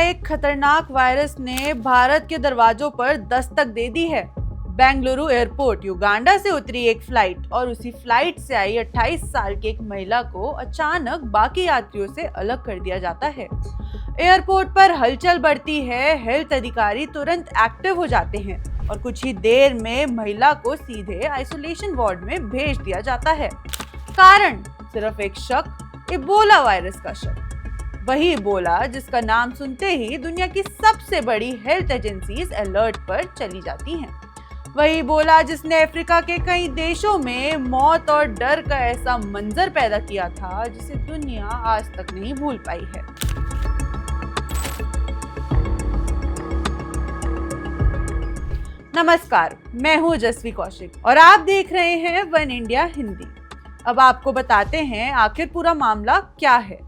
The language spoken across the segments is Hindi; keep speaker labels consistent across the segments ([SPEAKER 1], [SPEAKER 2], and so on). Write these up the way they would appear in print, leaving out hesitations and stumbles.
[SPEAKER 1] एक खतरनाक वायरस ने भारत के दरवाजों पर दस्तक दे दी है। बेंगलुरु एयरपोर्ट युगांडा से उतरी एक फ्लाइट और उसी फ्लाइट से आई 28 साल की एक महिला को अचानक बाकी यात्रियों से अलग कर दिया जाता है। एयरपोर्ट पर हलचल बढ़ती है, हेल्थ अधिकारी तुरंत एक्टिव हो जाते हैं और कुछ ही देर में महिला को सीधे आइसोलेशन वार्ड में भेज दिया जाता है। कारण सिर्फ एक शक, इबोला वायरस का शक। वही इबोला जिसका नाम सुनते ही दुनिया की सबसे बड़ी हेल्थ एजेंसीज अलर्ट पर चली जाती हैं। वही इबोला जिसने अफ्रीका के कई देशों में मौत और डर का ऐसा मंजर पैदा किया था जिसे दुनिया आज तक नहीं भूल पाई है। नमस्कार, मैं हूं जसवी कौशिक और आप देख रहे हैं वन इंडिया हिंदी। अब आपको बताते हैं आखिर पूरा मामला क्या है।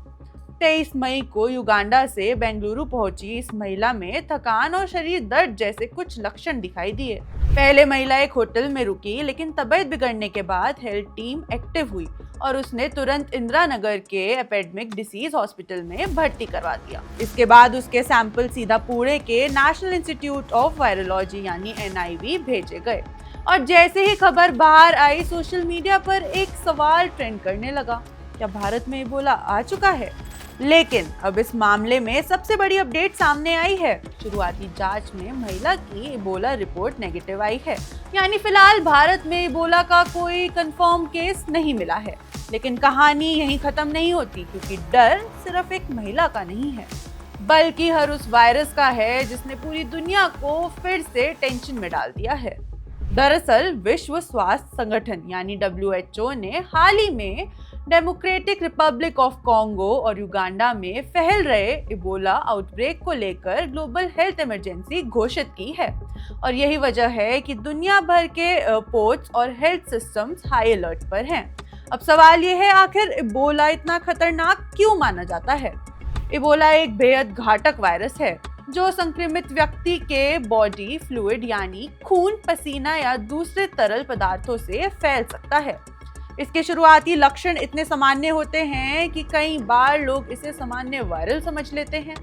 [SPEAKER 1] 23 मई को युगांडा से बेंगलुरु पहुंची इस महिला में थकान और शरीर दर्द जैसे कुछ लक्षण दिखाई दिए। पहले महिला एक होटल में रुकी, लेकिन तबीयत बिगड़ने के बाद हेल्थ टीम एक्टिव हुई और उसने तुरंत इंदिरा नगर के एपिडेमिक डिसीज हॉस्पिटल में भर्ती करवा दिया। इसके बाद उसके सैंपल सीधा पुणे के नेशनल इंस्टीट्यूट ऑफ वायरोलॉजी यानी NIV भेजे गए और जैसे ही खबर बाहर आई, सोशल मीडिया पर एक सवाल ट्रेंड करने लगा, क्या भारत में इबोला आ चुका है? लेकिन अब इस मामले में सबसे बड़ी अपडेट सामने आई है। शुरुआती जांच में महिला की इबोला रिपोर्ट नेगेटिव आई है, यानी फिलहाल भारत में इबोला का कोई कंफर्म केस नहीं मिला है। लेकिन कहानी यहीं खत्म नहीं होती, क्योंकि डर सिर्फ एक महिला का नहीं है, बल्कि हर उस वायरस का है जिसने पूरी दुनिया को फिर से टेंशन में डाल दिया है। दरअसल विश्व स्वास्थ्य संगठन यानी WHO ने हाल ही में डेमोक्रेटिक रिपब्लिक ऑफ कॉन्गो और युगांडा में फैल रहे इबोला आउटब्रेक को लेकर ग्लोबल हेल्थ इमरजेंसी घोषित की है और यही वजह है कि दुनिया भर के एयरपोर्ट्स और हेल्थ सिस्टम्स हाई अलर्ट पर हैं। अब सवाल ये है, आखिर इबोला इतना खतरनाक क्यों माना जाता है? इबोला एक बेहद घातक वायरस है जो संक्रमित व्यक्ति के बॉडी फ्लूइड यानी खून, पसीना या दूसरे तरल पदार्थों से फैल सकता है। इसके शुरुआती लक्षण इतने सामान्य होते हैं कि कई बार लोग इसे सामान्य वायरल समझ लेते हैं,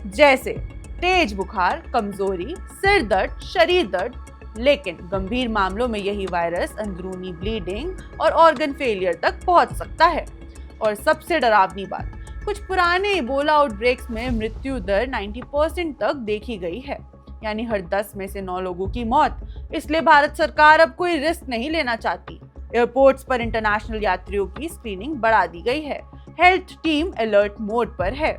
[SPEAKER 1] जैसे तेज बुखार, कमजोरी, सिर दर्द, शरीर दर्द। लेकिन गंभीर मामलों में यही वायरस अंदरूनी ब्लीडिंग और ऑर्गन फेलियर तक पहुंच सकता है। और सबसे डरावनी बात, कुछ पुराने इबोला आउटब्रेक्स में मृत्यु दर 90% तक देखी गई है, यानी हर 10 में से 9 लोगों की मौत। इसलिए भारत सरकार अब कोई रिस्क नहीं लेना चाहती। एयरपोर्ट्स पर इंटरनेशनल यात्रियों की स्क्रीनिंग बढ़ा दी गई है, हेल्थ टीम अलर्ट मोड पर है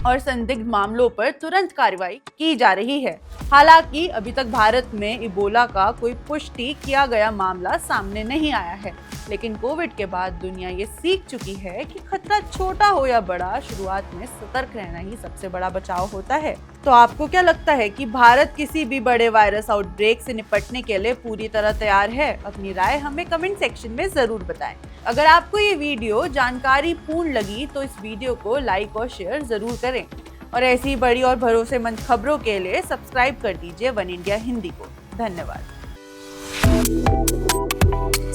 [SPEAKER 1] और संदिग्ध मामलों पर तुरंत कार्रवाई की जा रही है। हालांकि अभी तक भारत में इबोला का कोई पुष्टि किया गया मामला सामने नहीं आया है, लेकिन कोविड के बाद दुनिया ये सीख चुकी है कि खतरा छोटा हो या बड़ा, शुरुआत में सतर्क रहना ही सबसे बड़ा बचाव होता है। तो आपको क्या लगता है कि भारत किसी भी बड़े वायरस आउटब्रेक से निपटने के लिए पूरी तरह तैयार है? अपनी राय हमें कमेंट सेक्शन में जरूर बताएं। अगर आपको ये वीडियो जानकारी पूर्ण लगी तो इस वीडियो को लाइक और शेयर जरूर करें और ऐसी बड़ी और भरोसेमंद खबरों के लिए सब्सक्राइब कर दीजिए वन इंडिया हिंदी को। धन्यवाद।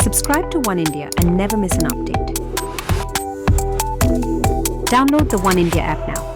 [SPEAKER 2] Subscribe to One India and never miss an update. Download the One India app now.